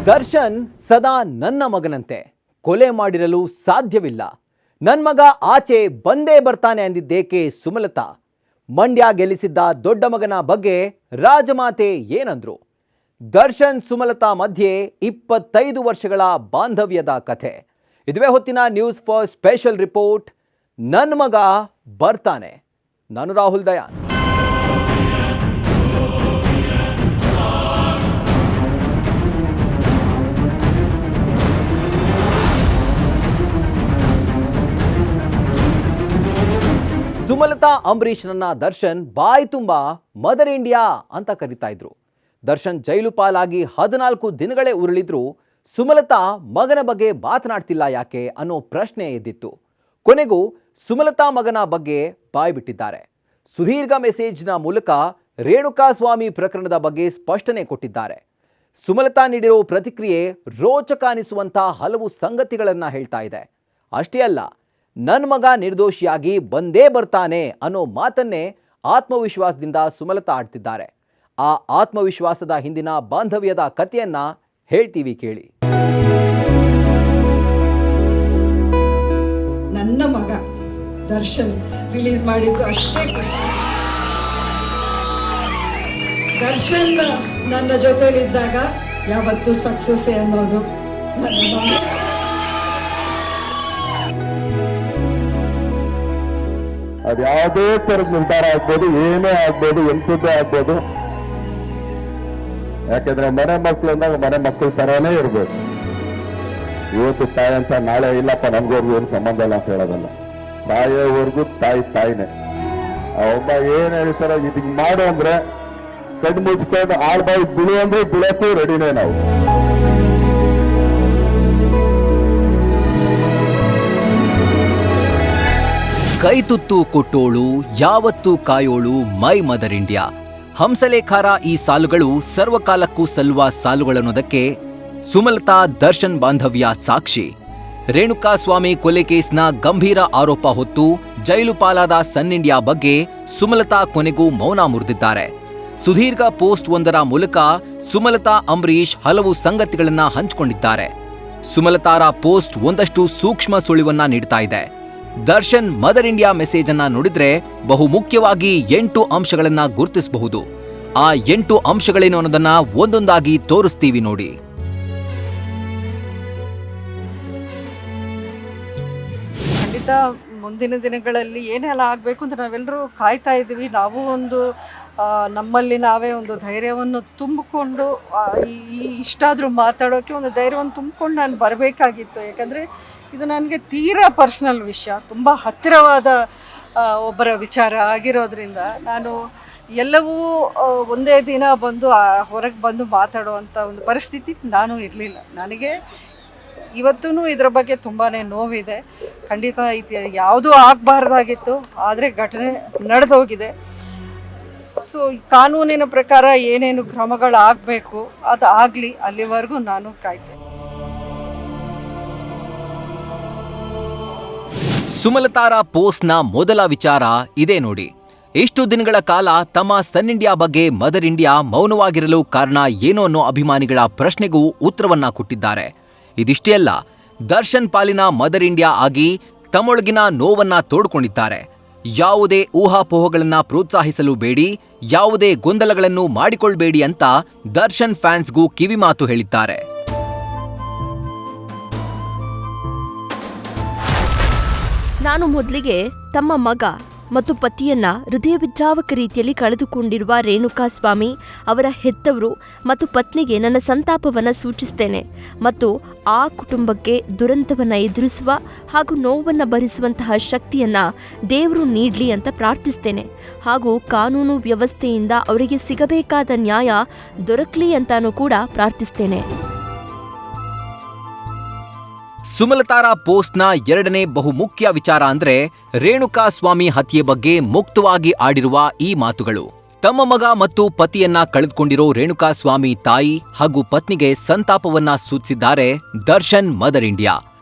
ದರ್ಶನ್ ಸದಾ ನನ್ನ ಮಗನಂತೆ, ಕೊಲೆ ಮಾಡಿರಲು ಸಾಧ್ಯವಿಲ್ಲ, ನನ್ನ ಮಗ ಆಚೆ ಬಂದೇ ಬರ್ತಾನೆ ಅಂದಿದ್ದೇಕೆ ಸುಮಲತಾ? ಮಂಡ್ಯ ಗೆಲ್ಲಿಸಿದ್ದ ದೊಡ್ಡ ಮಗನ ಬಗ್ಗೆ ರಾಜಮಾತೆ ಏನಂದ್ರು? ದರ್ಶನ್ ಸುಮಲತಾ ಮಧ್ಯೆ 25 ವರ್ಷಗಳ ಬಾಂಧವ್ಯದ ಕಥೆ. ಇದುವೇ ಹೊತ್ತಿನ ನ್ಯೂಸ್ ಫಸ್ಟ್ ಸ್ಪೆಷಲ್ ರಿಪೋರ್ಟ್, ನನ್ನ ಮಗ ಬರ್ತಾನೆ. ನಾನು ರಾಹುಲ್ ದಯಾನ್. ಸುಮಲತಾ ಅಂಬರೀಷ್ರನ್ನ ದರ್ಶನ್ ಬಾಯ್ ತುಂಬಾ ಮದರ್ ಇಂಡಿಯಾ ಅಂತ ಕರೀತಾ ಇದ್ರು. ದರ್ಶನ್ ಜೈಲು ಪಾಲಾಗಿ 14 ದಿನಗಳೇ ಉರುಳಿದ್ರು. ಸುಮಲತಾ ಮಗನ ಬಗ್ಗೆ ಮಾತನಾಡ್ತಿಲ್ಲ ಯಾಕೆ ಅನ್ನೋ ಪ್ರಶ್ನೆ ಎದ್ದಿತ್ತು. ಕೊನೆಗೂ ಸುಮಲತಾ ಮಗನ ಬಗ್ಗೆ ಬಾಯ್ ಬಿಟ್ಟಿದ್ದಾರೆ. ಸುದೀರ್ಘ ಮೆಸೇಜ್ನ ಮೂಲಕ ರೇಣುಕಾಸ್ವಾಮಿ ಪ್ರಕರಣದ ಬಗ್ಗೆ ಸ್ಪಷ್ಟನೆ ಕೊಟ್ಟಿದ್ದಾರೆ. ಸುಮಲತಾ ನೀಡಿರೋ ಪ್ರತಿಕ್ರಿಯೆ ರೋಚಕ ಅನಿಸುವಂಥ ಹಲವು ಸಂಗತಿಗಳನ್ನ ಹೇಳ್ತಾ ಇದೆ. ಅಷ್ಟೇ ಅಲ್ಲ, ನನ್ನ ಮಗ ನಿರ್ದೋಷಿಯಾಗಿ ಬಂದೇ ಬರ್ತಾನೆ ಅನ್ನೋ ಮಾತನ್ನೇ ಆತ್ಮವಿಶ್ವಾಸದಿಂದ ಸುಮಲತಾ ಆಡ್ತಿದ್ದಾರೆ. ಆ ಆತ್ಮವಿಶ್ವಾಸದ ಹಿಂದಿನ ಬಾಂಧವ್ಯದ ಕಥೆಯನ್ನ ಹೇಳ್ತೀವಿ, ಕೇಳಿ. ನನ್ನ ಮಗ ದರ್ಶನ್ ರಿಲೀಸ್ ಮಾಡಿದ್ದು ಅಷ್ಟೇ ಖುಷಿ. ದರ್ಶನ್ ನನ್ನ ಜೊತೆಲಿದ್ದಾಗ ಯಾವತ್ತೂ ಸಕ್ಸಸ್ ಅನ್ನೋದು ನನ್ನ ಮಗ. ಅದು ಯಾವುದೇ ಥರದ ನಿರ್ಧಾರ ಆಗ್ಬೋದು, ಏನೇ ಆಗ್ಬೋದು, ಎಂಥದ್ದೇ ಆಗ್ಬೋದು. ಯಾಕೆಂದ್ರೆ ಮನೆ ಮಕ್ಕಳು ಅಂದಾಗ ಮನೆ ಮಕ್ಕಳ ತರಾನೇ ಇರ್ಬೇಕು. ಇವತ್ತು ತಾಯಿ ಅಂತ ನಾಳೆ ಇಲ್ಲಪ್ಪ ನನ್ಗೋರ್ಗು ಏನು ಸಂಬಂಧ ಇಲ್ಲ ಅಂತ ಹೇಳೋದಲ್ಲ. ತಾಯಿಯವರೆಗೂ ತಾಯಿನೇ. ಆ ಒಬ್ಬ ಏನ್ ಹೇಳ್ತಾರೋ ಇದಕ್ಕೆ ಮಾಡು ಅಂದ್ರೆ ಕಣ್ಣು ಮುಚ್ಕೊಂಡು ಆಳ್ಬಾಯಿ ಬಿಳು ಅಂದ್ರೆ ಬಿಳಕ್ಕೂ ರೆಡಿನೇ ನಾವು. ಕೈ ತುತ್ತು ಕೊಟ್ಟೋಳು ಯಾವತ್ತೂ ಕಾಯೋಳು ಮೈ ಮದರ್ ಇಂಡಿಯಾ. ಹಂಸಲೇಖರ ಈ ಸಾಲುಗಳು ಸರ್ವಕಾಲಕ್ಕೂ ಸಲ್ಲುವ ಸಾಲುಗಳನ್ನೋದಕ್ಕೆ ಸುಮಲತಾ ದರ್ಶನ್ ಬಾಂಧವ್ಯ ಸಾಕ್ಷಿ. ರೇಣುಕಾಸ್ವಾಮಿ ಕೊಲೆ ಕೇಸ್ನ ಗಂಭೀರ ಆರೋಪ ಹೊತ್ತು ಜೈಲು ಪಾಲಾದ ಸನ್ ಇಂಡಿಯಾ ಬಗ್ಗೆ ಸುಮಲತಾ ಕೊನೆಗೂ ಮೌನ ಮುರಿದಿದ್ದಾರೆ. ಸುದೀರ್ಘ ಪೋಸ್ಟ್ ಒಂದರ ಮೂಲಕ ಸುಮಲತಾ ಅಂಬರೀಷ್ ಹಲವು ಸಂಗತಿಗಳನ್ನ ಹಂಚಿಕೊಂಡಿದ್ದಾರೆ. ಸುಮಲತಾರ ಪೋಸ್ಟ್ ಒಂದಷ್ಟು ಸೂಕ್ಷ್ಮ ಸುಳಿವನ್ನ ನೀಡ್ತಾ ಇದೆ. ದರ್ಶನ್ ಮದರ್ ಇಂಡಿಯಾ ಮೆಸೇಜ್ ಅನ್ನ ನೋಡಿದ್ರೆ ಬಹು ಮುಖ್ಯವಾಗಿ 8 ಅಂಶಗಳನ್ನ ಗುರುತಿಸಬಹುದು. ಆ 8 ಅಂಶಗಳೇನು ಅನ್ನೋದನ್ನ ಒಂದೊಂದಾಗಿ ತೋರಿಸ್ತೀವಿ ನೋಡಿ. ಖಂಡಿತ ಮುಂದಿನ ದಿನಗಳಲ್ಲಿ ಏನೆಲ್ಲ ಆಗಬೇಕು ಅಂತ ನಾವೆಲ್ಲರೂ ಕಾಯ್ತಾ ಇದ್ದೀವಿ. ನಾವು ಒಂದು ನಮ್ಮಲ್ಲಿ ನಾವೇ ಒಂದು ಧೈರ್ಯವನ್ನು ತುಂಬಿಕೊಂಡು ಇಷ್ಟಾದರೂ ಮಾತಾಡೋಕ್ಕೆ ಒಂದು ಧೈರ್ಯವನ್ನು ತುಂಬಿಕೊಂಡು ನಾನು ಬರಬೇಕಾಗಿತ್ತು. ಯಾಕಂದರೆ ಇದು ನನಗೆ ತೀರಾ ಪರ್ಸ್ನಲ್ ವಿಷಯ, ತುಂಬ ಹತ್ತಿರವಾದ ಒಬ್ಬರ ವಿಚಾರ ಆಗಿರೋದ್ರಿಂದ ನಾನು ಎಲ್ಲವೂ ಒಂದೇ ದಿನ ಬಂದು ಹೊರಗೆ ಬಂದು ಮಾತಾಡುವಂಥ ಒಂದು ಪರಿಸ್ಥಿತಿ ನಾನು ಇರಲಿಲ್ಲ. ನನಗೆ ಇವತ್ತೂ ಇದರ ಬಗ್ಗೆ ತುಂಬಾ ನೋವಿದೆ. ಖಂಡಿತ ಇದು ಯಾವುದೂ ಆಗಬಾರ್ದಾಗಿತ್ತು, ಆದರೆ ಘಟನೆ ನಡೆದೋಗಿದೆ. ಸೊ ಕಾನೂನಿನ ಪ್ರಕಾರ ಏನೇನು ಕ್ರಮಗಳಾಗಬೇಕು ಅದು ಆಗಲಿ, ಅಲ್ಲಿವರೆಗೂ ನಾನು ಕಾಯ್ತೇನೆ. ಸುಮಲತಾರ ಪೋಸ್ಟ್ನ ಮೊದಲ ವಿಚಾರ ಇದೇ ನೋಡಿ. ಇಷ್ಟು ದಿನಗಳ ಕಾಲ ತಮ್ಮ ಸನ್ ಇಂಡಿಯಾ ಬಗ್ಗೆ ಮದರ್ ಇಂಡಿಯಾ ಮೌನವಾಗಿರಲು ಕಾರಣ ಏನೋ ಅನ್ನೋ ಅಭಿಮಾನಿಗಳ ಪ್ರಶ್ನೆಗೂ ಉತ್ತರವನ್ನ ಕೊಟ್ಟಿದ್ದಾರೆ. ಇದಿಷ್ಟೇ ಅಲ್ಲ, ದರ್ಶನ್ ಪಾಲಿನ ಮದರ್ ಇಂಡಿಯಾ ಆಗಿ ತಮ್ಮೊಳಗಿನ ನೋವನ್ನ ತೋಡ್ಕೊಂಡಿದ್ದಾರೆ. ಯಾವುದೇ ಊಹಾಪೋಹಗಳನ್ನ ಪ್ರೋತ್ಸಾಹಿಸಲು ಬೇಡಿ, ಯಾವುದೇ ಗೊಂದಲಗಳನ್ನು ಮಾಡಿಕೊಳ್ಬೇಡಿ ಅಂತ ದರ್ಶನ್ ಫ್ಯಾನ್ಸ್ಗೂ ಕಿವಿಮಾತು ಹೇಳಿದ್ದಾರೆ. ನಾನು ಮೊದಲಿಗೆ ತಮ್ಮ ಮಗ ಮತ್ತು ಪತಿಯನ್ನ ಹೃದಯವಿದ್ರಾವಕ ರೀತಿಯಲ್ಲಿ ಕಳೆದುಕೊಂಡಿರುವ ರೇಣುಕಾಸ್ವಾಮಿ ಅವರ ಹೆತ್ತವರು ಮತ್ತು ಪತ್ನಿಗೆ ನನ್ನ ಸಂತಾಪವನ್ನು ಸೂಚಿಸ್ತೇನೆ ಮತ್ತು ಆ ಕುಟುಂಬಕ್ಕೆ ದುರಂತವನ್ನು ಎದುರಿಸುವ ಹಾಗೂ ನೋವನ್ನು ಭರಿಸುವಂತಹ ಶಕ್ತಿಯನ್ನ ದೇವರು ನೀಡಲಿ ಅಂತ ಪ್ರಾರ್ಥಿಸ್ತೇನೆ. ಹಾಗೂ ಕಾನೂನು ವ್ಯವಸ್ಥೆಯಿಂದ ಅವರಿಗೆ ಸಿಗಬೇಕಾದ ನ್ಯಾಯ ದೊರಕಲಿ ಅಂತಾನೂ ಕೂಡ ಪ್ರಾರ್ಥಿಸ್ತೇನೆ. ಸುಮಲತಾರ ಪೋಸ್ಟ್ನ ಎರಡನೇ ಬಹುಮುಖ್ಯ ವಿಚಾರ ಅಂದ್ರೆ ರೇಣುಕಾಸ್ವಾಮಿ ಹತ್ಯೆ ಬಗ್ಗೆ ಮುಕ್ತವಾಗಿ ಆಡಿರುವ ಈ ಮಾತುಗಳು. ತಮ್ಮ ಮಗ ಮತ್ತು ಪತಿಯನ್ನ ಕಳೆದುಕೊಂಡಿರೋ ರೇಣುಕಾಸ್ವಾಮಿ ತಾಯಿ ಹಾಗೂ ಪತ್ನಿಗೆ ಸಂತಾಪವನ್ನ ಸೂಚಿಸಿದ್ದಾರೆ ದರ್ಶನ್ ಮದರ್ ಇಂಡಿಯಾ.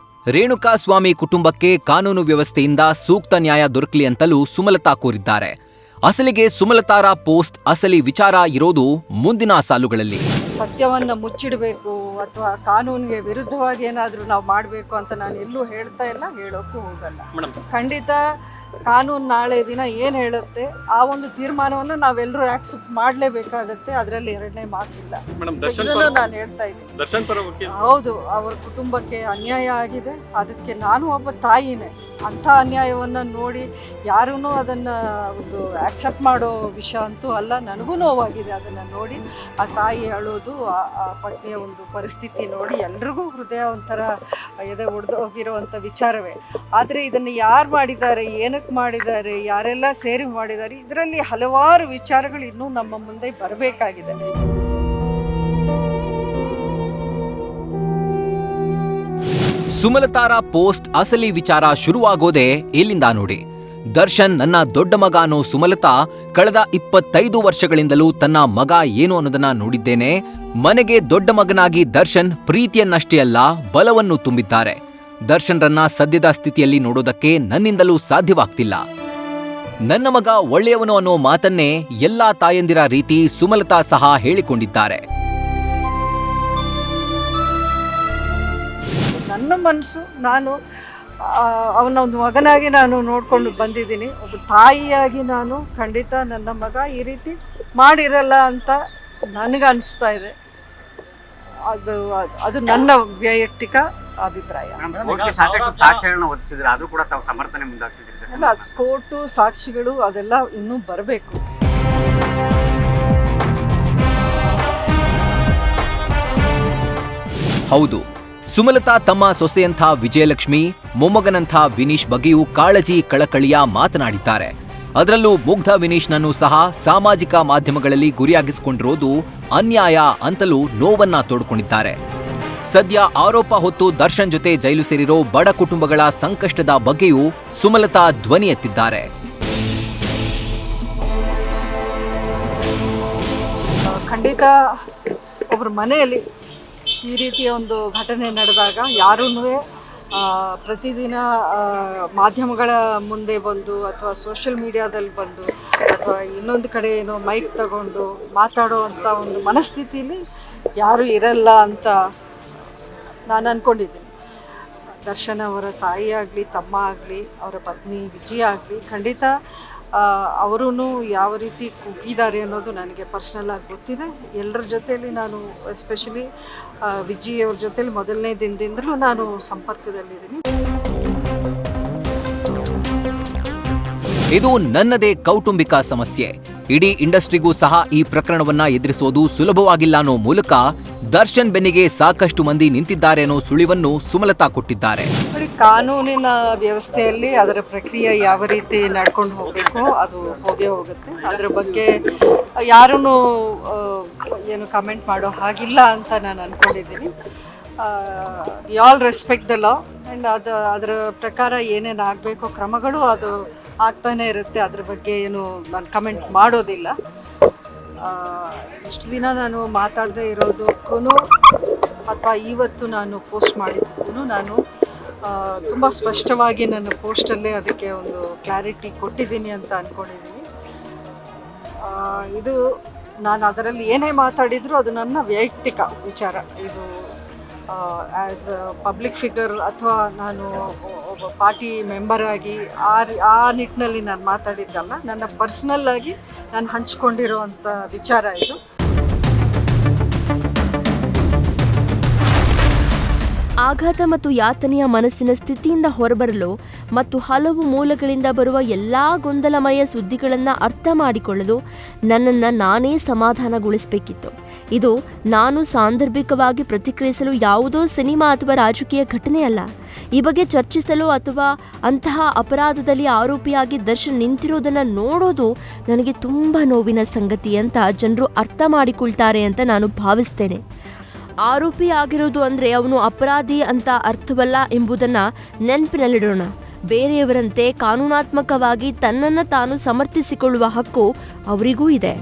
ರೇಣುಕಾಸ್ವಾಮಿ ಕುಟುಂಬಕ್ಕೆ ಕಾನೂನು ವ್ಯವಸ್ಥೆಯಿಂದ ಸೂಕ್ತ ನ್ಯಾಯ ದೊರಕಲಿ ಅಂತಲೂ ಸುಮಲತಾ ಕೋರಿದ್ದಾರೆ. ಅಸಲಿಗೆ ಸುಮಲತಾರ ಪೋಸ್ಟ್ ಅಸಲಿ ವಿಚಾರ ಇರೋದು ಮುಂದಿನ ಸಾಲುಗಳಲ್ಲಿ. ಸತ್ಯವನ್ನ ಮುಚ್ಚಿಡಬೇಕು ಅಥವಾ ಕಾನೂನಿಗೆ ವಿರುದ್ಧವಾಗಿ ಏನಾದರೂ ನಾವು ಮಾಡಬೇಕು ಅಂತ ನಾನು ಎಲ್ಲೂ ಹೇಳ್ತಾ ಇಲ್ಲ, ಹೇಳೋಕ್ಕೂ ಹೋಗಲ್ಲ. ಖಂಡಿತ ಕಾನೂನು ನಾಳೆ ದಿನ ಏನು ಹೇಳುತ್ತೆ ಆ ಒಂದು ತೀರ್ಮಾನವನ್ನು ನಾವೆಲ್ಲರೂ ಆಕ್ಸೆಪ್ಟ್ ಮಾಡಲೇಬೇಕಾಗತ್ತೆ. ಅದರಲ್ಲಿ ಎರಡನೇ ಮಾತಿಲ್ಲ. ಇದನ್ನು ನಾನು ಹೇಳ್ತಾ ಇದ್ದೀನಿ. ಹೌದು, ಅವರ ಕುಟುಂಬಕ್ಕೆ ಅನ್ಯಾಯ ಆಗಿದೆ. ಅದಕ್ಕೆ ನಾನು ಒಬ್ಬ ತಾಯಿನೇ. ಅಂಥ ಅನ್ಯಾಯವನ್ನು ನೋಡಿ ಯಾರೂ ಅದನ್ನು ಒಂದು ಆಕ್ಸೆಪ್ಟ್ ಮಾಡೋ ವಿಷಯ ಅಂತೂ ಅಲ್ಲ. ನನಗೂ ನೋವಾಗಿದೆ ಅದನ್ನು ನೋಡಿ. ಆ ತಾಯಿ ಅಳೋದು, ಆ ಪತ್ನಿಯ ಒಂದು ಪರಿಸ್ಥಿತಿ ನೋಡಿ ಎಲ್ರಿಗೂ ಹೃದಯ ಒಂಥರ ಎದೆ ಒಡೆದೋಗಿರುವಂಥ ವಿಚಾರವೇ. ಆದರೆ ಇದನ್ನು ಯಾರು ಮಾಡಿದ್ದಾರೆ, ಏನಕ್ಕೆ ಮಾಡಿದ್ದಾರೆ, ಯಾರೆಲ್ಲ ಸೇರಿ ಮಾಡಿದ್ದಾರೆ, ಇದರಲ್ಲಿ ಹಲವಾರು ವಿಚಾರಗಳು ಇನ್ನೂ ನಮ್ಮ ಮುಂದೆ ಬರಬೇಕಾಗಿದೆ. ಸುಮಲತಾರ ಪೋಸ್ಟ್ ಅಸಲಿ ವಿಚಾರ ಶುರುವಾಗೋದೇ ಇಲ್ಲಿಂದ ನೋಡಿ. ದರ್ಶನ್ ನನ್ನ ದೊಡ್ಡ ಮಗ ಅನ್ನೋ ಸುಮಲತಾ ಕಳೆದ 25 ವರ್ಷಗಳಿಂದಲೂ ತನ್ನ ಮಗ ಏನು ಅನ್ನೋದನ್ನ ನೋಡಿದ್ದೇನೆ. ಮನೆಗೆ ದೊಡ್ಡ ಮಗನಾಗಿ ದರ್ಶನ್ ಪ್ರೀತಿಯನ್ನಷ್ಟೇ ಅಲ್ಲ, ಬಲವನ್ನು ತುಂಬಿದ್ದಾರೆ. ದರ್ಶನ್ರನ್ನ ಸದ್ಯದ ಸ್ಥಿತಿಯಲ್ಲಿ ನೋಡೋದಕ್ಕೆ ನನ್ನಿಂದಲೂ ಸಾಧ್ಯವಾಗ್ತಿಲ್ಲ. ನನ್ನ ಮಗ ಒಳ್ಳೆಯವನು ಅನ್ನೋ ಮಾತನ್ನೇ ಎಲ್ಲಾ ತಾಯಂದಿರ ರೀತಿ ಸುಮಲತಾ ಸಹ ಹೇಳಿಕೊಂಡಿದ್ದಾರೆ. ನನ್ನ ಮನಸ್ಸು, ನಾನು ಅವನ ಒಂದು ಮಗನಾಗಿ ನಾನು ನೋಡ್ಕೊಂಡು ಬಂದಿದ್ದೀನಿ. ಒಬ್ಬ ತಾಯಿಯಾಗಿ ನಾನು ಖಂಡಿತ ನನ್ನ ಮಗ ಈ ರೀತಿ ಮಾಡಿರಲ್ಲ ಅಂತ ನನಗೆ ಅನಿಸ್ತಾ ಇದೆ. ಅದು ನನ್ನ ವೈಯಕ್ತಿಕ ಅಭಿಪ್ರಾಯ. ಅಲ್ಲ, ಕೋರ್ಟು ಸಾಕ್ಷಿಗಳು ಅದೆಲ್ಲ ಇನ್ನೂ ಬರಬೇಕು. ಹೌದು, ಸುಮಲತಾ ತಮ್ಮ ಸೊಸೆಯಂಥ ವಿಜಯಲಕ್ಷ್ಮಿ, ಮೊಮ್ಮಗನಂಥ ವಿನೀಶ್ ಬಗ್ಗೆಯೂ ಕಾಳಜಿ ಕಳಕಳಿಯ ಮಾತನಾಡಿದ್ದಾರೆ. ಅದರಲ್ಲೂ ಮುಗ್ಧ ವಿನೀಶ್ನನ್ನು ಸಹ ಸಾಮಾಜಿಕ ಮಾಧ್ಯಮಗಳಲ್ಲಿ ಗುರಿಯಾಗಿಸಿಕೊಂಡಿರೋದು ಅನ್ಯಾಯ ಅಂತಲೂ ನೋವನ್ನ ತೋಡ್ಕೊಂಡಿದ್ದಾರೆ. ಸದ್ಯ ಆರೋಪ ಹೊತ್ತು ದರ್ಶನ್ ಜೊತೆ ಜೈಲು ಸೇರಿರೋ ಬಡ ಕುಟುಂಬಗಳ ಸಂಕಷ್ಟದ ಬಗ್ಗೆಯೂ ಸುಮಲತಾ ಧ್ವನಿ ಎತ್ತಿದ್ದಾರೆ. ಖಂಡಿತ ಒಬ್ಬರ ಮನೆಯಲ್ಲಿ ಈ ರೀತಿಯ ಒಂದು ಘಟನೆ ನಡೆದಾಗ ಯಾರೂ ಪ್ರತಿದಿನ ಮಾಧ್ಯಮಗಳ ಮುಂದೆ ಬಂದು ಅಥವಾ ಸೋಷಿಯಲ್ ಮೀಡಿಯಾದಲ್ಲಿ ಬಂದು ಅಥವಾ ಇನ್ನೊಂದು ಕಡೆ ಏನೋ ಮೈಕ್ ತಗೊಂಡು ಮಾತಾಡೋ ಅಂಥ ಒಂದು ಮನಸ್ಥಿತಿಯಲ್ಲಿ ಯಾರೂ ಇರಲ್ಲ ಅಂತ ನಾನು ಅಂದ್ಕೊಂಡಿದ್ದೀನಿ. ದರ್ಶನ್ ಅವರ ತಾಯಿ ಆಗಲಿ, ತಮ್ಮ ಆಗಲಿ, ಅವರ ಪತ್ನಿ ವಿಜಯ ಆಗಲಿ, ಖಂಡಿತ ಅವರೂ ಯಾವ ರೀತಿ ಕುಗ್ಗಿದ್ದಾರೆ ಅನ್ನೋದು ನನಗೆ ಪರ್ಸ್ನಲ್ ಆಗಿ ಗೊತ್ತಿದೆ. ಎಲ್ಲರ ಜೊತೆಯಲ್ಲಿ ನಾನು ಎಸ್ಪೆಷಲಿ ವಿಜಯ್ ಅವ್ರ ಜೊತೆಲಿ ಮೊದಲನೇ ದಿನದಿಂದಲೂ ನಾನು ಸಂಪರ್ಕದಲ್ಲಿದ್ದೀನಿ. ಇದು ನನ್ನದೇ ಕೌಟುಂಬಿಕ ಸಮಸ್ಯೆ. ಇಡೀ ಇಂಡಸ್ಟ್ರಿಗೂ ಸಹ ಈ ಪ್ರಕರಣವನ್ನ ಎದುರಿಸೋದು ಸುಲಭವಾಗಿಲ್ಲ ಅನ್ನೋ ಮೂಲಕ ದರ್ಶನ್ ಬೆನ್ನಿಗೆ ಸಾಕಷ್ಟು ಮಂದಿ ನಿಂತಿದ್ದಾರೆ ಅನ್ನೋ ಸುಳಿವನ್ನು ಸುಮಲತಾ ಕೊಟ್ಟಿದ್ದಾರೆ. ಕಾನೂನಿನ ವ್ಯವಸ್ಥೆಯಲ್ಲಿ ಅದರ ಪ್ರಕ್ರಿಯೆ ಯಾವ ರೀತಿ ನಡ್ಕೊಂಡು ಹೋಗಬೇಕು ಅದು ಹೋಗೇ ಹೋಗುತ್ತೆ. ಅದರ ಬಗ್ಗೆ ಯಾರೂ ಏನು ಕಮೆಂಟ್ ಮಾಡೋ ಹಾಗಿಲ್ಲ ಅಂತ ನಾನು ಅಂದ್ಕೊಂಡಿದ್ದೀನಿ. We all respect the law and ಅದರ ಪ್ರಕಾರ ಏನೇನು ಆಗಬೇಕೋ ಕ್ರಮಗಳು ಅದು ಆಗ್ತಾನೆ ಇರುತ್ತೆ. ಅದ್ರ ಬಗ್ಗೆ ಏನು ನಾನು ಕಮೆಂಟ್ ಮಾಡೋದಿಲ್ಲ. ಇಷ್ಟು ದಿನ ನಾನು ಮಾತಾಡದೇ ಇರೋದಕ್ಕೂ ಅಥವಾ ಇವತ್ತು ನಾನು ಪೋಸ್ಟ್ ಮಾಡಿದ್ದಕ್ಕೂ ನಾನು ತುಂಬ ಸ್ಪಷ್ಟವಾಗಿ ನನ್ನ ಪೋಸ್ಟಲ್ಲೇ ಅದಕ್ಕೆ ಒಂದು ಕ್ಲಾರಿಟಿ ಕೊಟ್ಟಿದ್ದೀನಿ ಅಂತ ಅಂದ್ಕೊಂಡಿದ್ದೀನಿ. ಇದು ನಾನು ಅದರಲ್ಲಿ ಏನೇ ಮಾತಾಡಿದರೂ ಅದು ನನ್ನ ವೈಯಕ್ತಿಕ ವಿಚಾರ. ಇದು ಆ್ಯಸ್ ಅ ಪಬ್ಲಿಕ್ ಫಿಗರ್ ಅಥವಾ ನಾನು ಒಬ್ಬ ಪಾರ್ಟಿ ಮೆಂಬರ್ ಆಗಿ ಆ ನಿಟ್ಟಿನಲ್ಲಿ ನಾನು ಮಾತಾಡಿದ್ದಲ್ಲ. ನನ್ನ ಪರ್ಸ್ನಲ್ ಆಗಿ ನಾನು ಹಂಚ್ಕೊಂಡಿರೋವಂಥ ವಿಚಾರ ಇದು. ಆಘಾತ ಮತ್ತು ಯಾತನೆಯ ಮನಸ್ಸಿನ ಸ್ಥಿತಿಯಿಂದ ಹೊರಬರಲು ಮತ್ತು ಹಲವು ಮೂಲಗಳಿಂದ ಬರುವ ಎಲ್ಲ ಗೊಂದಲಮಯ ಸುದ್ದಿಗಳನ್ನು ಅರ್ಥ ಮಾಡಿಕೊಳ್ಳಲು ನನ್ನನ್ನು ನಾನೇ ಸಮಾಧಾನಗೊಳಿಸಬೇಕಿತ್ತು. ಇದು ನಾನು ಸಾಂದರ್ಭಿಕವಾಗಿ ಪ್ರತಿಕ್ರಿಯಿಸಲು ಯಾವುದೋ ಸಿನಿಮಾ ಅಥವಾ ರಾಜಕೀಯ ಘಟನೆಯಲ್ಲ. ಈ ಬಗ್ಗೆ ಚರ್ಚಿಸಲು ಅಥವಾ ಅಂತಹ ಅಪರಾಧದಲ್ಲಿ ಆರೋಪಿಯಾಗಿ ದರ್ಶನ್ ನಿಂತಿರೋದನ್ನು ನೋಡೋದು ನನಗೆ ತುಂಬ ನೋವಿನ ಸಂಗತಿ ಅಂತ ಜನರು ಅರ್ಥ ಮಾಡಿಕೊಳ್ತಾರೆ ಅಂತ ನಾನು ಭಾವಿಸ್ತೇನೆ. ಆರೋಪಿ ಆಗಿರೋದು ಅಂದರೆ ಅವನು ಅಪರಾಧಿ ಅಂತ ಅರ್ಥವಲ್ಲ ಎಂಬುದನ್ನು ನೆನಪಿನಲ್ಲಿಡೋಣ. ಬೇರೆಯವರಂತೆ ಕಾನೂನಾತ್ಮಕವಾಗಿ ತನ್ನನ್ನು ತಾನು ಸಮರ್ಥಿಸಿಕೊಳ್ಳುವ ಹಕ್ಕು ಅವರಿಗೂ ಇದೆ.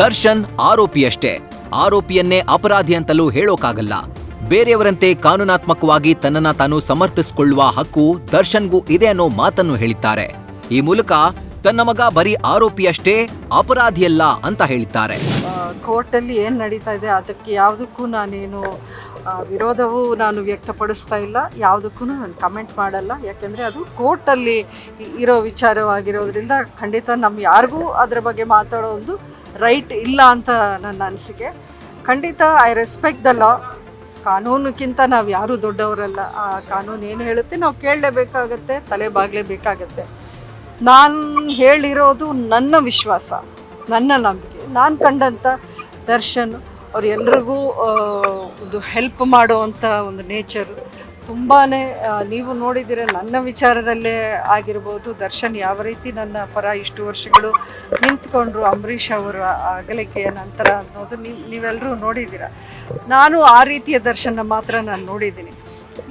ದರ್ಶನ್ ಆರೋಪಿಯಷ್ಟೇ, ಆರೋಪಿಯನ್ನೇ ಅಪರಾಧಿ ಅಂತಲೂ ಹೇಳೋಕ್ಕಾಗಲ್ಲ. ಬೇರೆಯವರಂತೆ ಕಾನೂನಾತ್ಮಕವಾಗಿ ತನ್ನನ್ನ ತಾನು ಸಮರ್ಥಿಸಿಕೊಳ್ಳುವ ಹಕ್ಕು ದರ್ಶನ್ಗೂ ಇದೆ ಅನ್ನೋ ಮಾತನ್ನು ಹೇಳಿದ್ದಾರೆ. ಈ ಮೂಲಕ ತನ್ನ ಮಗ ಬರೀ ಆರೋಪಿಯಷ್ಟೇ, ಅಪರಾಧಿಯಲ್ಲ ಅಂತ ಹೇಳಿದ್ದಾರೆ. ಕೋರ್ಟಲ್ಲಿ ಏನು ನಡೀತಾ ಇದೆ ಅದಕ್ಕೆ ಯಾವುದಕ್ಕೂ ನಾನೇನು ವಿರೋಧವೂ ನಾನು ವ್ಯಕ್ತಪಡಿಸ್ತಾ ಇಲ್ಲ, ಯಾವುದಕ್ಕೂ ನಾನು ಕಮೆಂಟ್ ಮಾಡಲ್ಲ. ಯಾಕೆಂದರೆ ಅದು ಕೋರ್ಟಲ್ಲಿ ಇರೋ ವಿಚಾರವಾಗಿರೋದ್ರಿಂದ ಖಂಡಿತ ಯಾರಿಗೂ ಅದರ ಬಗ್ಗೆ ಮಾತಾಡೋ ಒಂದು ರೈಟ್ ಇಲ್ಲ ಅಂತ ನನ್ನ ಅನಿಸಿಕೆ. ಖಂಡಿತ ಐ ರೆಸ್ಪೆಕ್ಟ್ ದ ಲಾ. ಕಾನೂನಿಗಿಂತ ನಾವು ಯಾರೂ ದೊಡ್ಡವರಲ್ಲ. ಆ ಕಾನೂನು ಏನು ಹೇಳುತ್ತೆ ನಾವು ಕೇಳಲೇಬೇಕಾಗತ್ತೆ, ತಲೆ ಬಾಗಲೇಬೇಕಾಗತ್ತೆ. ನಾನು ಹೇಳಿರೋದು ನನ್ನ ವಿಶ್ವಾಸ, ನನ್ನ ನಂಬಿಕೆ. ನಾನು ಕಂಡಂಥ ದರ್ಶನ್ ಅವರೆಲ್ರಿಗೂ ಒಂದು ಹೆಲ್ಪ್ ಮಾಡುವಂಥ ಒಂದು ನೇಚರು ತುಂಬಾ. ನೀವು ನೋಡಿದ್ದೀರ ನನ್ನ ವಿಚಾರದಲ್ಲೇ ಆಗಿರ್ಬೋದು, ದರ್ಶನ್ ಯಾವ ರೀತಿ ನನ್ನ ಪರ ಇಷ್ಟು ವರ್ಷಗಳು ನಿಂತ್ಕೊಂಡ್ರು ಅಂಬರೀಷ್ ಅವರ ಅಗಲಿಕೆಯ ನಂತರ ಅನ್ನೋದು ನೀವೆಲ್ಲರೂ ನೋಡಿದ್ದೀರ. ನಾನು ಆ ರೀತಿಯ ದರ್ಶನ ಮಾತ್ರ ನಾನು ನೋಡಿದ್ದೀನಿ.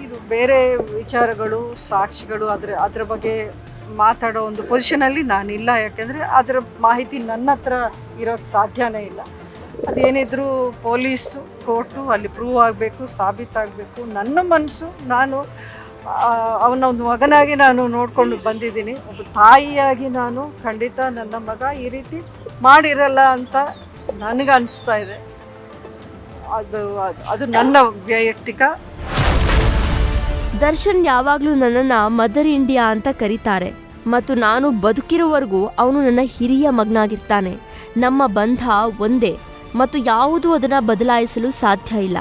ಇದು ಬೇರೆ ವಿಚಾರಗಳು, ಸಾಕ್ಷಿಗಳು ಅದ್ರ ಬಗ್ಗೆ ಮಾತಾಡೋ ಒಂದು ಪೊಸಿಷನಲ್ಲಿ ನಾನಿಲ್ಲ. ಯಾಕೆಂದರೆ ಅದರ ಮಾಹಿತಿ ನನ್ನ ಹತ್ರ ಇರೋಕ್ಕೆ ಸಾಧ್ಯನೇ ಇಲ್ಲ. ಅದೇನಿದ್ರು ಪೊಲೀಸು, ಕೋರ್ಟು ಅಲ್ಲಿ ಪ್ರೂವ್ ಆಗಬೇಕು, ಸಾಬೀತಾಗಬೇಕು. ನನ್ನ ಮನಸ್ಸು, ನಾನು ಅವನ ಒಂದು ಮಗನಾಗಿ ನಾನು ನೋಡಿಕೊಂಡು ಬಂದಿದ್ದೀನಿ. ಒಬ್ಬ ತಾಯಿಯಾಗಿ ನಾನು ಖಂಡಿತ ನನ್ನ ಮಗ ಈ ರೀತಿ ಮಾಡಿರಲ್ಲ ಅಂತ ನನಗೆ ಅನಿಸ್ತಾ ಇದೆ. ಅದು ನನ್ನ ವೈಯಕ್ತಿಕ. ದರ್ಶನ್ ಯಾವಾಗಲೂ ನನ್ನನ್ನು ಮದರ್ ಇಂಡಿಯಾ ಅಂತ ಕರೀತಾರೆ ಮತ್ತು ನಾನು ಬದುಕಿರೋವರೆಗೂ ಅವನು ನನ್ನ ಹಿರಿಯ ಮಗನಾಗಿರ್ತಾನೆ. ನಮ್ಮ ಬಂಧ ಒಂದೇ ಮತ್ತು ಯಾವುದೂ ಅದನ್ನು ಬದಲಾಯಿಸಲು ಸಾಧ್ಯ ಇಲ್ಲ.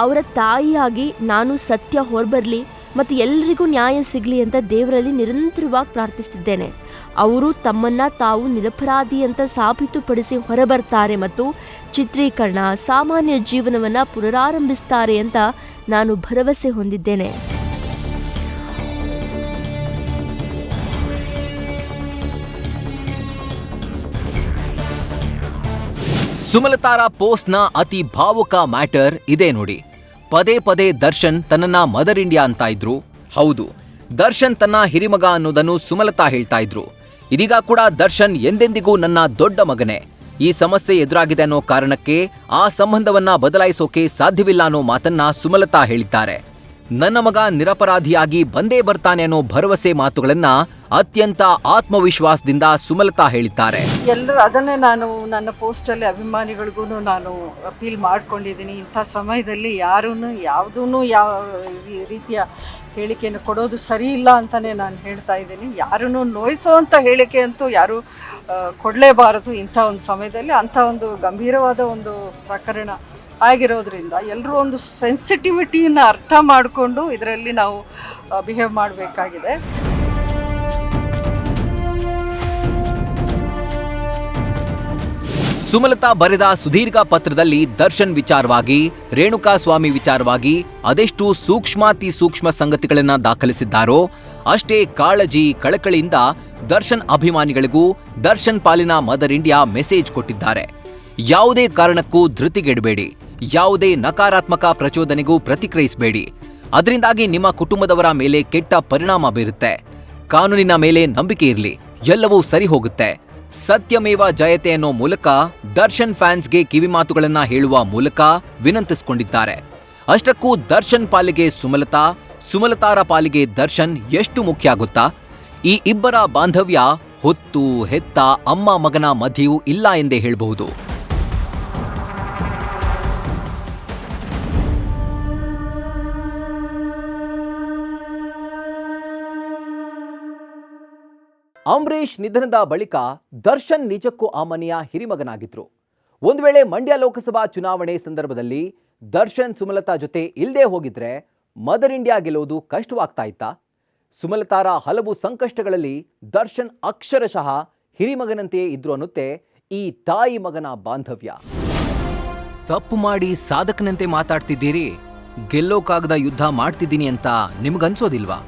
ಅವರ ತಾಯಿಯಾಗಿ ನಾನು ಸತ್ಯ ಹೊರಬರಲಿ ಮತ್ತು ಎಲ್ರಿಗೂ ನ್ಯಾಯ ಸಿಗಲಿ ಅಂತ ದೇವರಲ್ಲಿ ನಿರಂತರವಾಗಿ ಪ್ರಾರ್ಥಿಸ್ತಿದ್ದೇನೆ. ಅವರು ತಮ್ಮನ್ನು ತಾವು ನಿರಪರಾಧಿ ಅಂತ ಸಾಬೀತುಪಡಿಸಿ ಹೊರಬರ್ತಾರೆ ಮತ್ತು ಚಿತ್ರೀಕರಣ, ಸಾಮಾನ್ಯ ಜೀವನವನ್ನು ಪುನರಾರಂಭಿಸ್ತಾರೆ ಅಂತ ನಾನು ಭರವಸೆ ಹೊಂದಿದ್ದೇನೆ. ಸುಮಲತಾರ ಪೋಸ್ಟ್ನ ಅತಿ ಭಾವುಕ ಮ್ಯಾಟರ್ ಇದೇ ನೋಡಿ. ಪದೇ ಪದೇ ದರ್ಶನ್ ತನ್ನನ್ನ ಮದರ್ ಇಂಡಿಯಾ ಅಂತ ಇದ್ರು. ಹೌದು, ದರ್ಶನ್ ತನ್ನ ಹಿರಿಮಗ ಅನ್ನೋದನ್ನು ಸುಮಲತಾ ಹೇಳ್ತಾ ಇದ್ರು. ಇದೀಗ ಕೂಡ ದರ್ಶನ್ ಎಂದೆಂದಿಗೂ ನನ್ನ ದೊಡ್ಡ ಮಗನೇ. ಈ ಸಮಸ್ಯೆ ಎದುರಾಗಿದೆ ಅನ್ನೋ ಕಾರಣಕ್ಕೆ ಆ ಸಂಬಂಧವನ್ನ ಬದಲಾಯಿಸೋಕೆ ಸಾಧ್ಯವಿಲ್ಲ ಅನ್ನೋ ಮಾತನ್ನ ಸುಮಲತಾ ಹೇಳಿದ್ದಾರೆ. ನನ್ನ ಮಗ ನಿರಪರಾಧಿಯಾಗಿ ಬಂದೇ ಬರ್ತಾನೆ ಅನ್ನೋ ಭರವಸೆ ಮಾತುಗಳನ್ನ ಅತ್ಯಂತ ಆತ್ಮವಿಶ್ವಾಸದಿಂದ ಸುಮಲತಾ ಹೇಳಿದ್ದಾರೆ. ಎಲ್ಲರೂ ಅದನ್ನೇ ನಾನು ನನ್ನ ಪೋಸ್ಟಲ್ಲಿ ಅಭಿಮಾನಿಗಳಿಗೂ ನಾನು ಅಪೀಲ್ ಮಾಡ್ಕೊಂಡಿದ್ದೀನಿ. ಇಂಥ ಸಮಯದಲ್ಲಿ ಯಾವುದೂ ಯಾವ ರೀತಿಯ ಹೇಳಿಕೆಯನ್ನು ಕೊಡೋದು ಸರಿ ಇಲ್ಲ ಅಂತಲೇ ನಾನು ಹೇಳ್ತಾ ಇದ್ದೀನಿ. ಯಾರನ್ನು ನೋಯಿಸುವಂಥ ಹೇಳಿಕೆ ಅಂತೂ ಯಾರೂ ಕೊಡಲೇಬಾರದು ಇಂಥ ಒಂದು ಸಮಯದಲ್ಲಿ. ಅಂಥ ಒಂದು ಗಂಭೀರವಾದ ಒಂದು ಪ್ರಕರಣ ಆಗಿರೋದ್ರಿಂದ ಎಲ್ಲರೂ ಒಂದು ಸೆನ್ಸಿಟಿವಿಟಿಯನ್ನು ಅರ್ಥ ಮಾಡಿಕೊಂಡು ಇದರಲ್ಲಿ ನಾವು ಬಿಹೇವ್ ಮಾಡಬೇಕಾಗಿದೆ. ಸುಮಲತಾ ಬರೆದ ಸುದೀರ್ಘ ಪತ್ರದಲ್ಲಿ ದರ್ಶನ್ ವಿಚಾರವಾಗಿ, ರೇಣುಕಾಸ್ವಾಮಿ ವಿಚಾರವಾಗಿ ಅದೆಷ್ಟು ಸೂಕ್ಷ್ಮಾತಿ ಸೂಕ್ಷ್ಮ ಸಂಗತಿಗಳನ್ನ ದಾಖಲಿಸಿದ್ದಾರೋ ಅಷ್ಟೇ ಕಾಳಜಿ, ಕಳಕಳಿಯಿಂದ ದರ್ಶನ್ ಅಭಿಮಾನಿಗಳಿಗೂ ದರ್ಶನ್ ಪಾಲಿನ ಮದರ್ ಇಂಡಿಯಾ ಮೆಸೇಜ್ ಕೊಟ್ಟಿದ್ದಾರೆ. ಯಾವುದೇ ಕಾರಣಕ್ಕೂ ಧೃತಿಗೆಡಬೇಡಿ, ಯಾವುದೇ ನಕಾರಾತ್ಮಕ ಪ್ರಚೋದನೆಗೂ ಪ್ರತಿಕ್ರಿಯಿಸಬೇಡಿ. ಅದರಿಂದಾಗಿ ನಿಮ್ಮ ಕುಟುಂಬದವರ ಮೇಲೆ ಕೆಟ್ಟ ಪರಿಣಾಮ ಬೀರುತ್ತೆ. ಕಾನೂನಿನ ಮೇಲೆ ನಂಬಿಕೆ ಇರಲಿ, ಎಲ್ಲವೂ ಸರಿ ಹೋಗುತ್ತೆ. ಸತ್ಯಮೇವ ಜಯತೆ ಅನ್ನೋ ಮೂಲಕ ದರ್ಶನ್ ಫ್ಯಾನ್ಸ್ಗೆ ಕಿವಿಮಾತುಗಳನ್ನ ಹೇಳುವ ಮೂಲಕ ವಿನಂತಿಸಿಕೊಂಡಿದ್ದಾರೆ. ಅಷ್ಟಕ್ಕೂ ದರ್ಶನ್ ಪಾಲಿಗೆ ಸುಮಲತಾ, ಸುಮಲತಾರ ಪಾಲಿಗೆ ದರ್ಶನ್ ಎಷ್ಟು ಮುಖ್ಯ ಆಗುತ್ತಾ? ಈ ಇಬ್ಬರ ಬಾಂಧವ್ಯ ಹೊತ್ತು ಹೆತ್ತ ಅಮ್ಮ ಮಗನ ಮಧ್ಯೆಯೂ ಇಲ್ಲ ಎಂದೇ ಹೇಳಬಹುದು. ಅಂಬರೀಷ್ ನಿಧನದ ಬಳಿಕ ದರ್ಶನ್ ನಿಜಕ್ಕೂ ಆ ಮನೆಯ ಹಿರಿಮಗನಾಗಿದ್ರು. ಒಂದು ವೇಳೆ ಮಂಡ್ಯ ಲೋಕಸಭಾ ಚುನಾವಣೆ ಸಂದರ್ಭದಲ್ಲಿ ದರ್ಶನ್ ಸುಮಲತಾ ಜೊತೆ ಇಲ್ಲದೆ ಹೋಗಿದ್ರೆ ಮದರ್ ಇಂಡಿಯಾ ಗೆಲ್ಲೋದು ಕಷ್ಟವಾಗ್ತಾ ಇತ್ತಾ? ಸುಮಲತಾರ ಹಲವು ಸಂಕಷ್ಟಗಳಲ್ಲಿ ದರ್ಶನ್ ಅಕ್ಷರಶಃ ಹಿರಿಮಗನಂತೆಯೇ ಇದ್ರು ಅನ್ನುತ್ತೆ ಈ ತಾಯಿ ಮಗನ ಬಾಂಧವ್ಯ. ತಪ್ಪು ಮಾಡಿ ಸಾಧಕನಂತೆ ಮಾತಾಡ್ತಿದ್ದೀರಿ, ಗೆಲ್ಲೋಕಾಗದ ಯುದ್ಧ ಮಾಡ್ತಿದ್ದೀನಿ ಅಂತ ನಿಮ್ಗನ್ಸೋದಿಲ್ವಾ?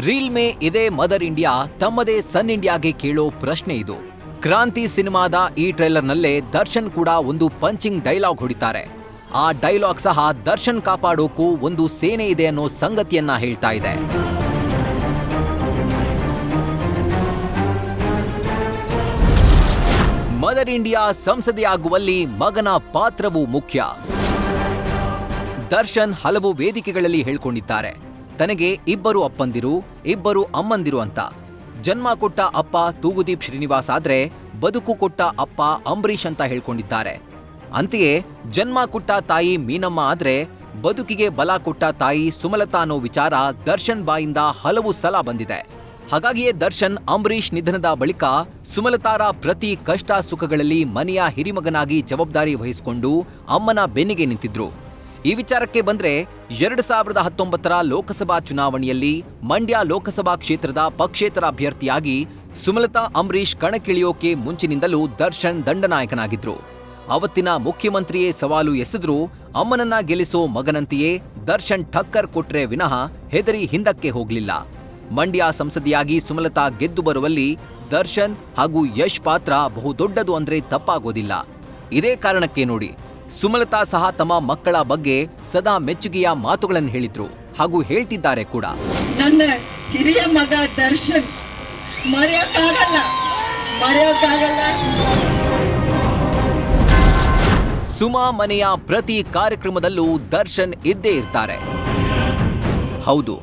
ರೀಲ್ ಮೇ ಇದೇ ಮದರ್ ಇಂಡಿಯಾ ತಮ್ಮದೇ ಸನ್ ಇಂಡಿಯಾಗೆ ಕೇಳೋ ಪ್ರಶ್ನೆ ಇದು. ಕ್ರಾಂತಿ ಸಿನಿಮಾದ ಈ ಟ್ರೈಲರ್ನಲ್ಲೇ ದರ್ಶನ್ ಕೂಡ ಒಂದು ಪಂಚಿಂಗ್ ಡೈಲಾಗ್ ಹೊಡಿತಾರೆ. ಆ ಡೈಲಾಗ್ ಸಹ ದರ್ಶನ್ ಕಾಪಾಡೋಕು ಒಂದು ಸೇನೆ ಇದೆ ಅನ್ನೋ ಸಂಗತಿಯನ್ನ ಹೇಳ್ತಾ ಇದೆ. ಮದರ್ ಇಂಡಿಯಾ ಸಂಸದೆಯಾಗುವಲ್ಲಿ ಮಗನ ಪಾತ್ರವೂ ಮುಖ್ಯ. ದರ್ಶನ್ ಹಲವು ವೇದಿಕೆಗಳಲ್ಲಿ ಹೇಳ್ಕೊಂಡಿದ್ದಾರೆ, ತನಗೆ ಇಬ್ಬರು ಅಪ್ಪಂದಿರು, ಇಬ್ಬರು ಅಮ್ಮಂದಿರು ಅಂತ. ಜನ್ಮ ಕೊಟ್ಟ ಅಪ್ಪ ತೂಗುದೀಪ್ ಶ್ರೀನಿವಾಸ್ ಆದ್ರೆ ಬದುಕು ಕೊಟ್ಟ ಅಪ್ಪ ಅಂಬರೀಷ್ ಅಂತ ಹೇಳ್ಕೊಂಡಿದ್ದಾರೆ. ಅಂತೆಯೇ ಜನ್ಮ ಕೊಟ್ಟ ತಾಯಿ ಮೀನಮ್ಮ ಆದ್ರೆ ಬದುಕಿಗೆ ಬಲ ಕೊಟ್ಟ ತಾಯಿ ಸುಮಲತಾ ಅನ್ನೋ ವಿಚಾರ ದರ್ಶನ್ ಬಾಯಿಂದ ಹಲವು ಸಲ ಬಂದಿದೆ. ಹಾಗಾಗಿಯೇ ದರ್ಶನ್ ಅಂಬರೀಷ್ ನಿಧನದ ಬಳಿಕ ಸುಮಲತಾರ ಪ್ರತಿ ಕಷ್ಟ ಸುಖಗಳಲ್ಲಿ ಮನೆಯ ಹಿರಿಮಗನಾಗಿ ಜವಾಬ್ದಾರಿ ವಹಿಸಿಕೊಂಡು ಅಮ್ಮನ ಬೆನ್ನಿಗೆ ನಿಂತಿದ್ರು. ಈ ವಿಚಾರಕ್ಕೆ ಬಂದ್ರೆ 2019ರ ಲೋಕಸಭಾ ಚುನಾವಣೆಯಲ್ಲಿ ಮಂಡ್ಯ ಲೋಕಸಭಾ ಕ್ಷೇತ್ರದ ಪಕ್ಷೇತರ ಅಭ್ಯರ್ಥಿಯಾಗಿ ಸುಮಲತಾ ಅಂಬರೀಷ್ ಕಣಕ್ಕಿಳಿಯೋಕೆ ಮುಂಚಿನಿಂದಲೂ ದರ್ಶನ್ ದಂಡನಾಯಕನಾಗಿದ್ರು. ಅವತ್ತಿನ ಮುಖ್ಯಮಂತ್ರಿಯೇ ಸವಾಲು ಎಸೆದ್ರು ಅಮ್ಮನನ್ನ ಗೆಲ್ಲಿಸೋ ಮಗನಂತೆಯೇ ದರ್ಶನ್ ಠಕ್ಕರ್ ಕೊಟ್ರೆ ವಿನಃ ಹೆದರಿ ಹಿಂದಕ್ಕೆ ಹೋಗ್ಲಿಲ್ಲ. ಮಂಡ್ಯ ಸಂಸದೆಯಾಗಿ ಸುಮಲತಾ ಗೆದ್ದು ಬರುವಲ್ಲಿ ದರ್ಶನ್ ಹಾಗೂ ಯಶ್ ಪಾತ್ರ ಬಹುದೊಡ್ಡದು ಅಂದ್ರೆ ತಪ್ಪಾಗೋದಿಲ್ಲ. ಇದೇ ಕಾರಣಕ್ಕೆ ನೋಡಿ ಸುಮಲತಾ ಸಹ ತಮ್ಮ ಮಕ್ಕಳ ಬಗ್ಗೆ ಸದಾ ಮೆಚ್ಚುಗೆಯ ಮಾತುಗಳನ್ನು ಹೇಳಿದ್ರು ಹಾಗೂ ಹೇಳ್ತಿದ್ದಾರೆ ಕೂಡ. ನನ್ನ ಹಿರಿಯ ಮಗ ದರ್ಶನ್ ಮರೆಯೋಕ್ಕಾಗಲ್ಲ. ಸುಮಾ ಮನೆಯ ಪ್ರತಿ ಕಾರ್ಯಕ್ರಮದಲ್ಲೂ ದರ್ಶನ್ ಇದ್ದೇ ಇರ್ತಾರೆ. ಹೌದು,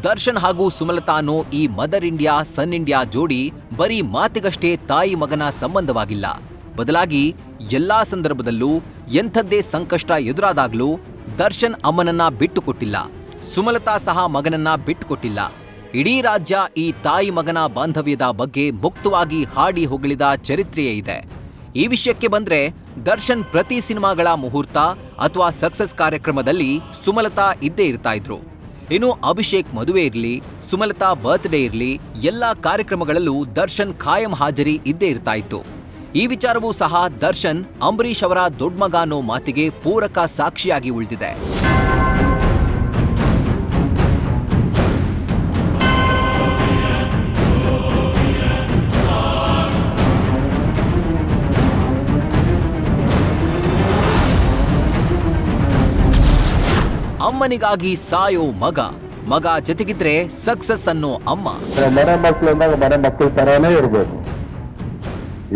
ದರ್ಶನ್ ಹಾಗೂ ಸುಮಲತಾ ಅನ್ನೋ ಈ ಮದರ್ ಇಂಡಿಯಾ ಸನ್ ಇಂಡಿಯಾ ಜೋಡಿ ಬರೀ ಮಾತಿಗಷ್ಟೇ ತಾಯಿ ಮಗನ ಸಂಬಂಧವಾಗಿಲ್ಲ. ಬದಲಾಗಿ ಎಲ್ಲಾ ಸಂದರ್ಭದಲ್ಲೂ ಎಂಥದ್ದೇ ಸಂಕಷ್ಟ ಎದುರಾದಾಗ್ಲೂ ದರ್ಶನ್ ಅಮ್ಮನನ್ನ ಬಿಟ್ಟುಕೊಟ್ಟಿಲ್ಲ, ಸುಮಲತಾ ಸಹ ಮಗನನ್ನ ಬಿಟ್ಟುಕೊಟ್ಟಿಲ್ಲ. ಇಡೀ ರಾಜ್ಯ ಈ ತಾಯಿ ಮಗನ ಬಾಂಧವ್ಯದ ಬಗ್ಗೆ ಮುಕ್ತವಾಗಿ ಹಾಡಿ ಹೊಗಳಿದ ಚರಿತ್ರೆಯೇ ಇದೆ. ಈ ವಿಷಯಕ್ಕೆ ಬಂದ್ರೆ ದರ್ಶನ್ ಪ್ರತಿ ಸಿನಿಮಾಗಳ ಮುಹೂರ್ತ ಅಥವಾ ಸಕ್ಸಸ್ ಕಾರ್ಯಕ್ರಮದಲ್ಲಿ ಸುಮಲತಾ ಇದ್ದೇ ಇರ್ತಾ ಇದ್ರು. ಇನ್ನು ಅಭಿಷೇಕ್ ಮದುವೆ ಇರ್ಲಿ, ಸುಮಲತಾ ಬರ್ತ್ಡೇ ಇರ್ಲಿ, ಎಲ್ಲಾ ಕಾರ್ಯಕ್ರಮಗಳಲ್ಲೂ ದರ್ಶನ್ ಖಾಯಂ ಹಾಜರಿ ಇದ್ದೇ ಇರ್ತಾ ಇತ್ತು. ಈ ವಿಚಾರವೂ ಸಹ ದರ್ಶನ್ ಅಂಬರೀಷ್ ಅವರ ದೊಡ್ಡಮಗ ಅನ್ನೋ ಮಾತಿಗೆ ಪೂರಕ ಸಾಕ್ಷಿಯಾಗಿ ಉಳಿದಿದೆ. ಅಮ್ಮನಿಗಾಗಿ ಸಾಯೋ ಮಗ, ಮಗ ಜೊತೆಗಿದ್ರೆ ಸಕ್ಸಸ್ ಅನ್ನೋ ಅಮ್ಮ. ಮನೆ ಮಕ್ಕಳು ಅಂದಾಗ ಮನೆ ಮಕ್ಕಳ ತರಾನೇ ಇರ್ಬೇಕು.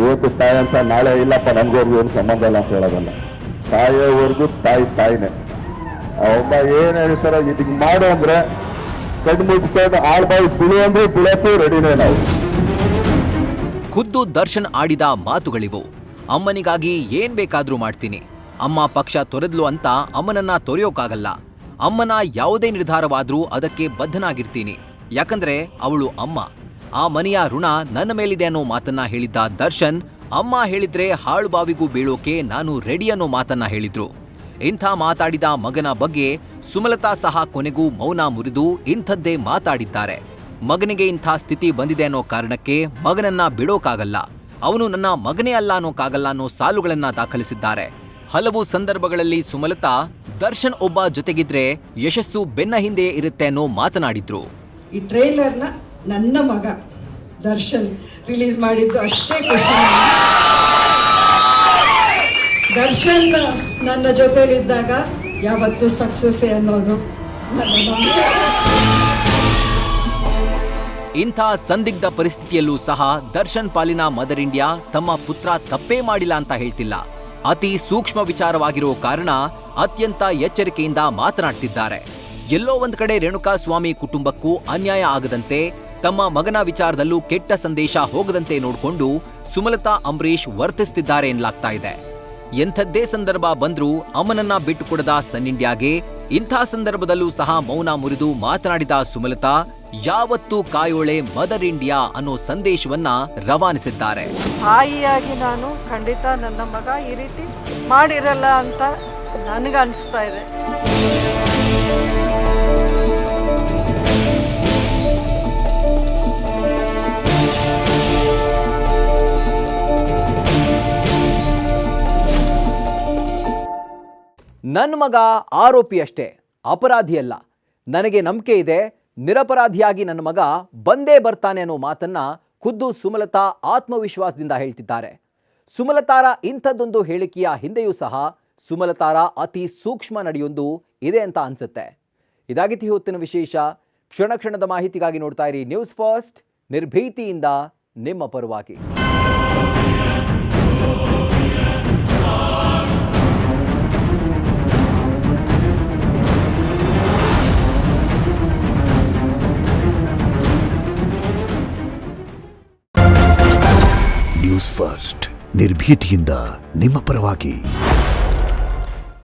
ಇವತ್ತು ತಾಯಿ ಅಂತ ನಾಳೆ ಇಲ್ಲಪ್ಪ ನಮ್ಗವ್ರಿಗೂ ಏನು ಸಂಬಂಧ ಇಲ್ಲ ಅಂತ ಹೇಳೋದಲ್ಲ. ತಾಯಿಯವರೆಗೂ ತಾಯಿನೇ. ಅಮ್ಮ ಏನ್ ಹೇಳ್ತಾರ ಇದಕ್ಕೆ ಮಾಡು ಅಂದ್ರೆ ಕಣ್ಣು ಮುಚ್ಕೊಂಡು ಆಳ್ಬಾಯಿ ಬಿಳು ಅಂದ್ರೆ ಬಿಳಕ್ಕೂ ರೆಡಿನೇ ನಾವು. ಖುದ್ದು ದರ್ಶನ್ ಆಡಿದ ಮಾತುಗಳಿವು. ಅಮ್ಮನಿಗಾಗಿ ಏನ್ ಬೇಕಾದ್ರೂ ಮಾಡ್ತೀನಿ, ಅಮ್ಮ ಪಕ್ಷ ತೊರೆದ್ಲು ಅಂತ ಅಮ್ಮನನ್ನ ತೊರೆಯೋಕ್ಕಾಗಲ್ಲ, ಅಮ್ಮನ ಯಾವುದೇ ನಿರ್ಧಾರವಾದ್ರೂ ಅದಕ್ಕೆ ಬದ್ಧನಾಗಿರ್ತೀನಿ, ಯಾಕಂದ್ರೆ ಅವಳು ಅಮ್ಮ, ಆ ಮನೆಯ ಋಣ ನನ್ನ ಮೇಲಿದೆ ಅನ್ನೋ ಮಾತನ್ನ ಹೇಳಿದ್ದ ದರ್ಶನ್ ಅಮ್ಮ ಹೇಳಿದ್ರೆ ಹಾಳು ಬಾವಿಗೂ ಬೀಳೋಕೆ ನಾನು ರೆಡಿ ಅನ್ನೋ ಮಾತನ್ನ ಹೇಳಿದ್ರು. ಇಂಥ ಮಾತಾಡಿದ ಮಗನ ಬಗ್ಗೆ ಸುಮಲತಾ ಸಹ ಕೊನೆಗೂ ಮೌನ ಮುರಿದು ಇಂಥದ್ದೇ ಮಾತಾಡಿದ್ದಾರೆ. ಮಗನಿಗೆ ಇಂಥ ಸ್ಥಿತಿ ಬಂದಿದೆ ಅನ್ನೋ ಕಾರಣಕ್ಕೆ ಮಗನನ್ನ ಬಿಡೋಕಾಗಲ್ಲ, ಅವನು ನನ್ನ ಮಗನೇ ಅಲ್ಲ ಅನ್ನೋಕ್ಕಾಗಲ್ಲ ಅನ್ನೋ ಸಾಲುಗಳನ್ನ ದಾಖಲಿಸಿದ್ದಾರೆ. ಹಲವು ಸಂದರ್ಭಗಳಲ್ಲಿ ಸುಮಲತಾ ದರ್ಶನ್ ಒಬ್ಬ ಜೊತೆಗಿದ್ರೆ ಯಶಸ್ಸು ಬೆನ್ನ ಹಿಂದೆ ಇರುತ್ತೆ ಅನ್ನೋ ಮಾತನಾಡಿದ್ರು. ಈ ಟ್ರೈಲರ್ನ ನನ್ನ ಮಗ ದರ್ಶನ್ ರಿಲೀಸ್ ಮಾಡಿದ್ದು ಅಷ್ಟೇ ಖುಷಿ. ದರ್ಶನ್ ನನ್ನ ಜೊತೆಲಿದ್ದಾಗ ಯಾವತ್ತೂ ಸಕ್ಸಸ್ ಅನ್ನೋದು ಇಂಥ ಸಂದಿಗ್ಧ ಪರಿಸ್ಥಿತಿಯಲ್ಲೂ ಸಹ ದರ್ಶನ್ ಪಾಲಿನ ಮದರ್ ಇಂಡಿಯಾ ತಮ್ಮ ಪುತ್ರ ತಪ್ಪೇ ಮಾಡಿಲ್ಲ ಅಂತ ಹೇಳ್ತಿಲ್ಲ. ಅತಿ ಸೂಕ್ಷ್ಮ ವಿಚಾರವಾಗಿರೋ ಕಾರಣ ಅತ್ಯಂತ ಎಚ್ಚರಿಕೆಯಿಂದ ಮಾತನಾಡ್ತಿದ್ದಾರೆ. ಎಲ್ಲೋ ಒಂದ್ ಕಡೆ ರೇಣುಕಾ ಸ್ವಾಮಿ ಕುಟುಂಬಕ್ಕೂ ಅನ್ಯಾಯ ಆಗದಂತೆ, ತಮ್ಮ ಮಗನ ವಿಚಾರದಲ್ಲೂ ಕೆಟ್ಟ ಸಂದೇಶ ಹೋಗದಂತೆ ನೋಡಿಕೊಂಡು ಸುಮಲತಾ ಅಂಬರೀಷ್ ವರ್ತಿಸ್ತಿದ್ದಾರೆ ಎನ್ನಲಾಗ್ತಾ ಇದೆ. ಎಂಥದ್ದೇ ಸಂದರ್ಭ ಬಂದ್ರೂ ಅಮ್ಮನನ್ನ ಬಿಟ್ಟುಕೊಡದ ಸನ್ ಇಂಡಿಯಾಗೆ ಇಂಥ ಸಂದರ್ಭದಲ್ಲೂ ಸಹ ಮೌನ ಮುರಿದು ಮಾತನಾಡಿದ ಸುಮಲತಾ ಯಾವತ್ತೂ ಕಾಯೋಳೆ ಮದರ್ ಇಂಡಿಯಾ ಅನ್ನೋ ಸಂದೇಶವನ್ನ ರವಾನಿಸಿದ್ದಾರೆ. ತಾಯಿಯಾಗಿ ನಾನು ಖಂಡಿತ ನನ್ನ ಮಗ ಈ ರೀತಿ ಮಾಡಿರಲ್ಲ ಅಂತ ನನಗನ್ನಿಸ್ತಾ ಇದೆ. ನನ್ನ ಮಗ ಆರೋಪಿ ಅಷ್ಟೇ, ಅಪರಾಧಿಯಲ್ಲ. ನನಗೆ ನಂಬಿಕೆ ಇದೆ, ನಿರಪರಾಧಿಯಾಗಿ ನನ್ನ ಮಗ ಬಂದೇ ಬರ್ತಾನೆ ಅನ್ನೋ ಮಾತನ್ನ ಖುದ್ದು ಸುಮಲತಾ ಆತ್ಮವಿಶ್ವಾಸದಿಂದ ಹೇಳ್ತಿದ್ದಾರೆ. ಸುಮಲತಾರ ಇಂಥದ್ದೊಂದು ಹೇಳಿಕೆಯ ಹಿಂದೆಯೂ ಸಹ ಸುಮಲತಾರ ಅತಿ ಸೂಕ್ಷ್ಮ ನಡೆಯೊಂದು ಇದೆ ಅಂತ ಅನ್ಸುತ್ತೆ. ಇದಾಗಿತ್ತು ಇವತ್ತಿನ ವಿಶೇಷ. ಕ್ಷಣ ಕ್ಷಣದ ಮಾಹಿತಿಗಾಗಿ ನೋಡ್ತಾ ಇರಿ ನ್ಯೂಸ್ ಫಸ್ಟ್, ನಿರ್ಭೀತಿಯಿಂದ ನಿಮ್ಮ ಪರವಾಗಿ. ನ್ಯೂಸ್ ಫಸ್ಟ್ ನಿರ್ಭೀತಿಯಿಂದ ನಿಮ್ಮ ಪರವಾಗಿ.